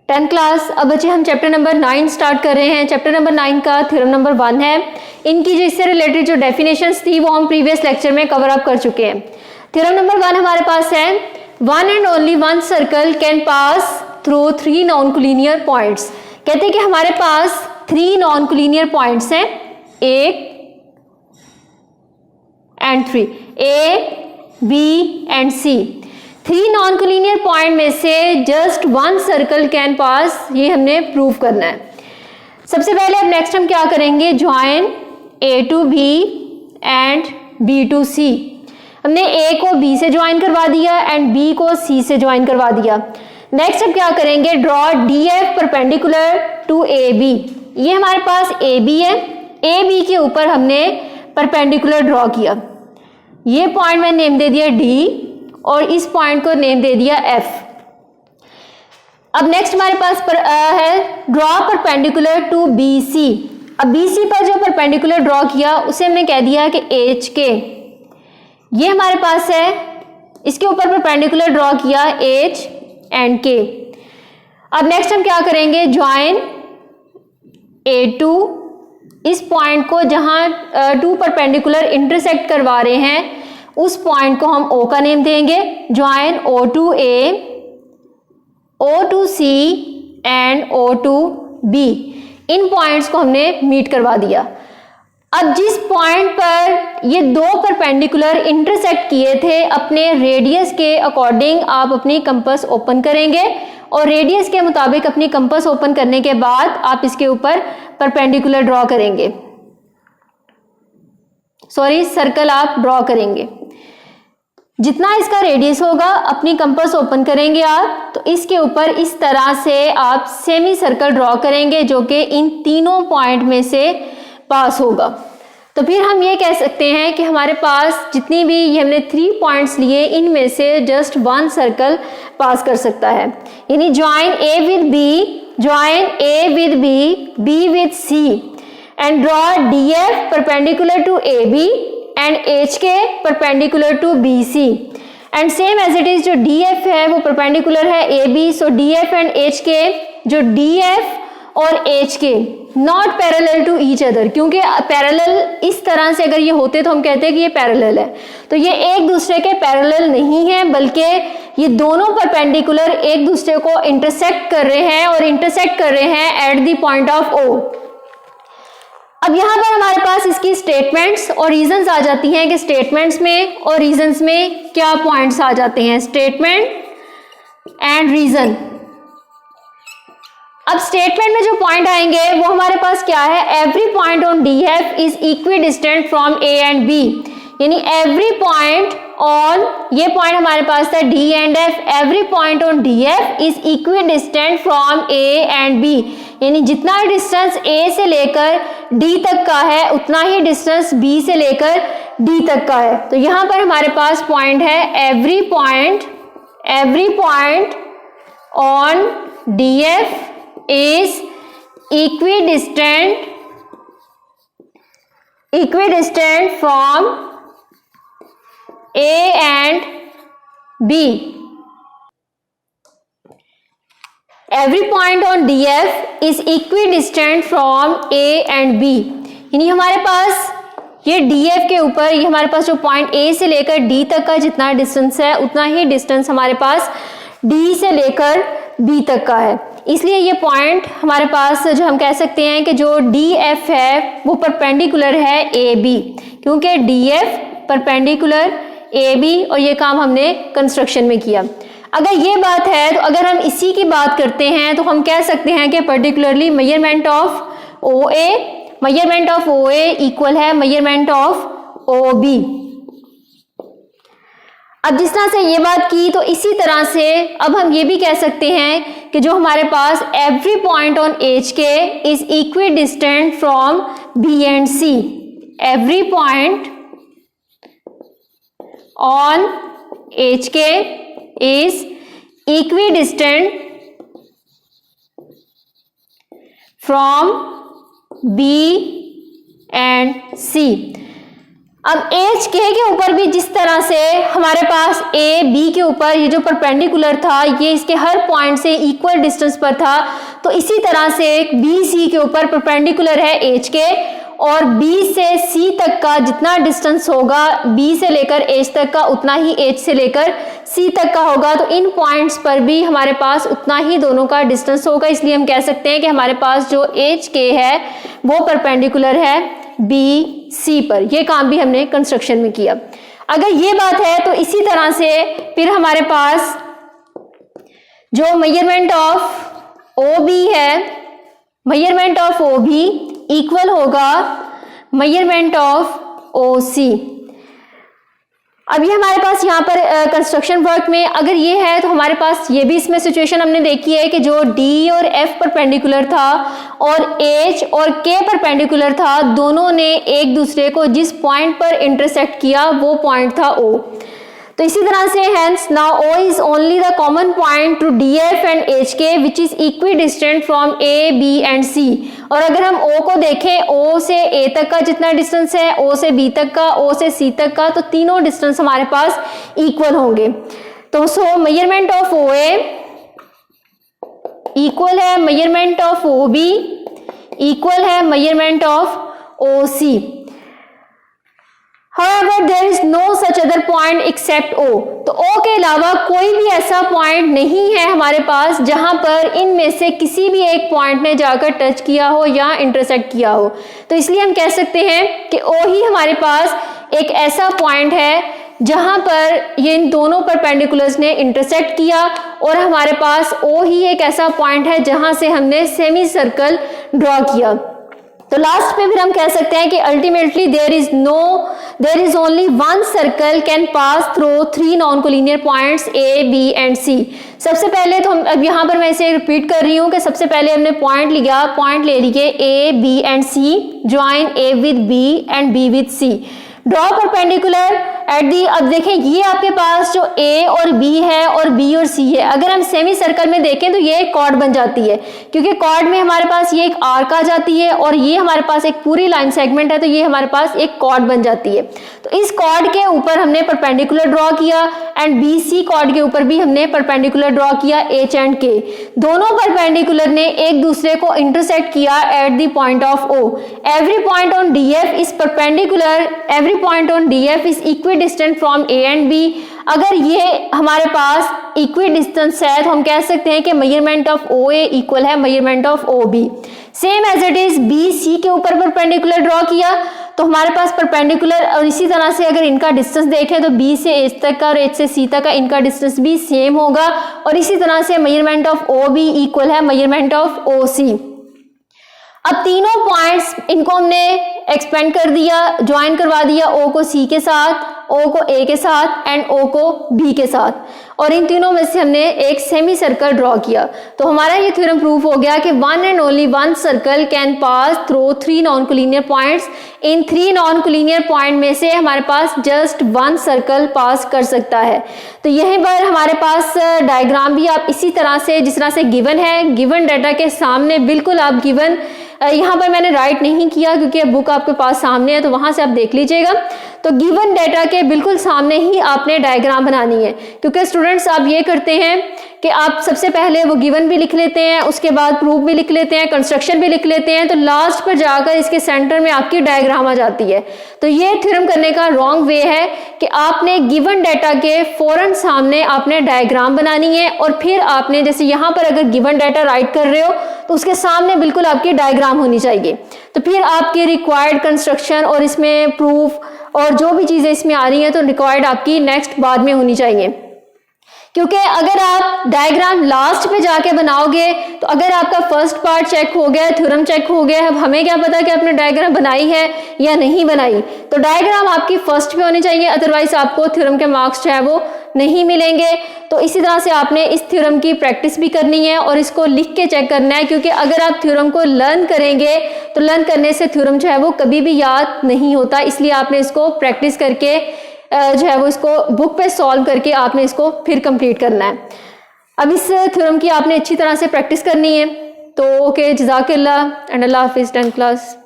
10th class. अब बच्चे हम चैप्टर नंबर 9 स्टार्ट कर रहे हैं। चैप्टर नंबर 9 का थ्योरम नंबर 1 है। इनकी जो इससे रिलेटेड जो डेफिनेशंस थी वो हम प्रीवियस लेक्चर में कवर अप कर चुके हैं। थ्योरम नंबर 1 हमारे पास है, one and only one circle can pass through 3 non collinear points. कहते हैं कि हमारे पास 3 नॉन कोलिनियर पॉइंट्स हैं, A and 3, A, B and C। 3 non collinear point में से जस्ट वन सर्कल कैन पास, ये हमने प्रूव करना है। सबसे पहले अब नेक्स्ट हम क्या करेंगे, join A to B and B to C। हमने A को B से ज्वाइन करवा दिया एंड B को C से ज्वाइन करवा दिया। नेक्स्ट अब क्या करेंगे, draw DF perpendicular to AB। ये हमारे पास AB है, AB के ऊपर हमने परपेंडिकुलर ड्रॉ किया। ये पॉइंट मैंने नेम दे दिया D और इस पॉइंट को नेम दे दिया F। अब नेक्स्ट हमारे पास है ड्रॉ परपेंडिकुलर टू BC। अब BC पर जो परपेंडिकुलर ड्रॉ किया उसे हमने कह दिया कि HK। ये हमारे पास है, इसके ऊपर परपेंडिकुलर ड्रॉ किया H एंड K। अब नेक्स्ट हम क्या करेंगे, ज्वाइन A2, इस पॉइंट को जहां 2 परपेंडिकुलर इंटरसेक्ट करवा रहे हैं उस पॉइंट को हम O का नेम देंगे। Join O to A, O to C and O to B। इन पॉइंट्स को हमने मीट करवा दिया। अब जिस पॉइंट पर ये 2 परपेंडिकुलर इंटरसेक्ट किए थे, अपने रेडियस के अकॉर्डिंग आप अपनी कंपास ओपन करेंगे और रेडियस के मुताबिक अपनी कंपास ओपन करने के बाद आप इसके ऊपर परपेंडिकुलर ड्रॉ करेंगे, सर्कल आप ड्रॉ करेंगे। जितना इसका रेडियस होगा अपनी कंपास ओपन करेंगे आप, तो इसके ऊपर इस तरह से आप सेमी सर्कल ड्रॉ करेंगे जो कि इन तीनों पॉइंट में से पास होगा। तो फिर हम ये कह सकते हैं कि हमारे पास जितनी भी ये हमने 3 पॉइंट्स लिए, इनमें से जस्ट वन सर्कल पास कर सकता है। यानी join A with B, join A with B, B with C and draw DF perpendicular to AB and HK perpendicular to BC and same as it is, जो DF है वो perpendicular है AB, so DF and HK, जो DF और HK not parallel to each other, क्योंकि parallel इस तरह से अगर ये होते तो हम कहते हैं कि ये पैरेलल है, तो ये एक दूसरे के पैरेलल नहीं है, बल्कि ये दोनों परपेंडिकुलर एक दूसरे को इंटरसेक्ट कर रहे हैं और इंटरसेक्ट कर रहे हैं eight the point of O। अब यहाँ पर हमारे पास इसकी स्टेटमेंट्स और रीजंस आ जाती हैं कि स्टेटमेंट्स में और रीजंस में क्या पॉइंट्स आ जाते हैं, स्टेटमेंट एंड रीजन। अब स्टेटमेंट में जो पॉइंट आएंगे वो हमारे पास क्या है, every point on DF is equidistant from A and B। यानी एवरी पॉइंट ऑन, ये पॉइंट हमारे पास था D and F, every point on DF is equidistant from A and B। यानी जितना डिस्टेंस A से लेकर D तक का है उतना ही डिस्टेंस B से लेकर D तक का है। तो यहां पर हमारे पास पॉइंट है, every point on DF is equidistant from A and B. Every point on DF is equidistant from A and B। यानी हमारे पास ये DF के ऊपर, ये हमारे पास जो पॉइंट A से लेकर D तक का जितना डिस्टेंस है उतना ही डिस्टेंस हमारे पास D से लेकर B तक का है। इसलिए ये पॉइंट हमारे पास जो हम कह सकते हैं कि जो DF है वो परपेंडिकुलर है AB, क्योंकि DF परपेंडिकुलर AB, और ये काम हमने कंस्ट्रक्शन में किया। अगर ये बात है तो अगर हम इसी की बात करते हैं तो हम कह सकते हैं कि particularly measurement of OA equal है मेजरमेंट ऑफ OB। अब जिस तरह से ये बात की तो इसी तरह से अब हम ये भी कह सकते हैं कि जो हमारे पास every point on HK is equidistant from B and C। Every point on HK is equidistant from B and C। अब एच के ऊपर भी जिस तरह से हमारे पास ए बी के ऊपर ये जो परपेंडिकुलर था ये इसके हर पॉइंट से इक्वल डिस्टेंस पर था, तो इसी तरह से बी सी के ऊपर परपेंडिकुलर है एच के, और बी से सी तक का जितना डिस्टेंस होगा बी से लेकर एच तक का उतना ही एच से लेकर सी तक का होगा। तो इन पॉइंट्स पर भी हमारे पास उतना ही दोनों का डिस्टेंस होगा, इसलिए हम कह सकते हैं कि हमारे पास जो एच के है वो परपेंडिकुलर है बी सी पर। ये काम भी हमने कंस्ट्रक्शन में किया। अगर ये बात है तो इसी तरह से फिर हमारे पास जो मेजरमेंट ऑफ ओ बी है, measurement of O B equal होगा मेजरमेंट ऑफ ओ सी। अब ये हमारे पास यहाँ पर कंस्ट्रक्शन वर्क में अगर ये है तो हमारे पास ये भी इसमें सिचुएशन हमने देखी है कि जो डी और एफ परपेंडिकुलर था और एच और के परपेंडिकुलर था, दोनों ने एक दूसरे को जिस पॉइंट पर इंटरसेक्ट किया वो पॉइंट था ओ। तो इसी तरह से hence now O is only the common point to D F and H K which is equidistant from A B and C. और अगर हम ओ को देखें, ओ से ए तक का जितना डिस्टेंस है, ओ से बी तक का, ओ से सी तक का, तो तीनों डिस्टेंस हमारे पास इक्वल होंगे। तो so measurement of O A equal है measurement of O B equal है measurement of O C. However, there is no such other point except O. तो O के अलावा कोई भी ऐसा पॉइंट नहीं है हमारे पास जहां पर इनमें से किसी भी एक पॉइंट ने जाकर टच किया हो या इंटरसेक्ट किया हो। तो इसलिए हम कह सकते हैं कि O ही हमारे पास एक ऐसा पॉइंट है जहां पर ये इन दोनों परपेंडिकुलर्स ने इंटरसेक्ट किया, और हमारे पास O ही एक ऐसा पॉइंट है जहां से हमने सेमी सर्कल ड्रॉ किया। तो लास्ट पे फिर हम कह सकते हैं कि ultimately there is only one circle can pass through three non collinear points A B and C. सबसे पहले तो हम अब यहाँ पर मैं इसे रिपीट कर रही हूँ कि सबसे पहले हमने पॉइंट ले लिए A B and C, join A with B and B with C, draw perpendicular at दी। अब देखें ये आपके पास जो ए और बी है और बी और सी है, अगर हम सेमी सर्कल में देखें तो ये एक कॉर्ड बन जाती है, क्योंकि कॉर्ड में हमारे पास ये एक आर्क आ जाती है और ये हमारे पास एक पूरी लाइन सेगमेंट है, तो ये हमारे पास एक कॉर्ड बन जाती है। तो इस कॉर्ड के ऊपर हमने परपेंडिकुलर ड्रॉ किया एंड बी सी कॉर्ड के ऊपर भी हमने परपेंडिकुलर ड्रॉ किया एच एंड के। दोनों परपेंडिकुलर ने एक दूसरे को इंटरसेक्ट किया at the point of O. Every point on D F is perpendicular, every point on D F is equidistant from A and B. अगर ये हमारे पास इक्वी डिस्टेंस है तो हम कह सकते हैं कि measurement of O A equal है measurement of O B. Same as it is B C के ऊपर परपेंडिकुलर ड्रॉ किया तो हमारे पास परपेंडिकुलर, और इसी तरह से अगर इनका डिस्टेंस देखें तो बी से एच तक का और एच से सी तक का इनका डिस्टेंस भी सेम होगा, और इसी तरह से measurement of O B equal है मेजरमेंट ऑफ ओ सी। अब तीनों पॉइंट्स इनको हमने एक्सपेंड कर दिया, ज्वाइन करवा दिया, ओ को सी के साथ, ओ को ए के साथ एंड ओ को बी के साथ, और इन तीनों में से हमने एक सेमी सर्कल ड्रॉ किया। तो हमारा ये थ्योरम प्रूफ हो गया कि one and only one circle can pass through three non collinear points. In three non collinear point में से हमारे पास जस्ट वन सर्कल पास कर सकता है। तो यहीं पर हमारे पास डायग्राम भी आप इसी तरह से, जिस तरह से गिवन है, गिवन डाटा के सामने बिल्कुल आप गिवन, यहाँ पर मैंने राइट नहीं किया क्योंकि बुक आपके पास सामने है तो वहां से आप देख लीजिएगा। तो गिवन डाटा के बिल्कुल सामने ही आपने डायग्राम बनानी है, क्योंकि स्टूडेंट्स आप ये करते हैं कि आप सबसे पहले वो गिवन भी लिख लेते हैं, उसके बाद प्रूफ भी लिख लेते हैं, कंस्ट्रक्शन भी लिख लेते हैं, तो लास्ट पर जाकर इसके सेंटर में आपकी डायग्राम आ जाती है। तो ये थ्योरम करने का रॉन्ग वे है कि आपने गिवन डाटा के फौरन सामने आपने डायग्राम बनानी है, और फिर आपने जैसे यहाँ पर अगर गिवन डाटा राइट कर रहे हो तो उसके सामने बिल्कुल आपकी डायग्राम होनी चाहिए। तो फिर आपकी रिक्वायर्ड कंस्ट्रक्शन और इसमें प्रूफ और जो भी चीजें इसमें आ रही हैं तो रिक्वायर्ड आपकी नेक्स्ट बाद में होनी चाहिए, क्योंकि अगर आप डायग्राम लास्ट पे जाके बनाओगे तो अगर आपका फर्स्ट पार्ट चेक हो गया, थ्योरम चेक हो गया, अब हमें क्या पता कि आपने डायग्राम बनाई है या नहीं बनाई। तो डायग्राम आपकी फर्स्ट पे होनी चाहिए, अदरवाइज आपको थ्योरम के मार्क्स जो है वो नहीं मिलेंगे। तो इसी तरह से आपने इस थ्योरम की प्रैक्टिस भी करनी है और इसको लिख के चेक करना है, क्योंकि अगर आप थ्योरम को लर्न करेंगे तो लर्न करने से थ्योरम जो है वो कभी भी याद नहीं होता, इसलिए आपने इसको प्रैक्टिस करके जो है वो इसको बुक पे सॉल्व करके आपने इसको फिर कंप्लीट करना है। अब इस थ्योरम की आपने अच्छी तरह से प्रैक्टिस करनी है। तो ओके, जज़ाकल्लाह एंड अल्लाह हाफिज़ 10th क्लास।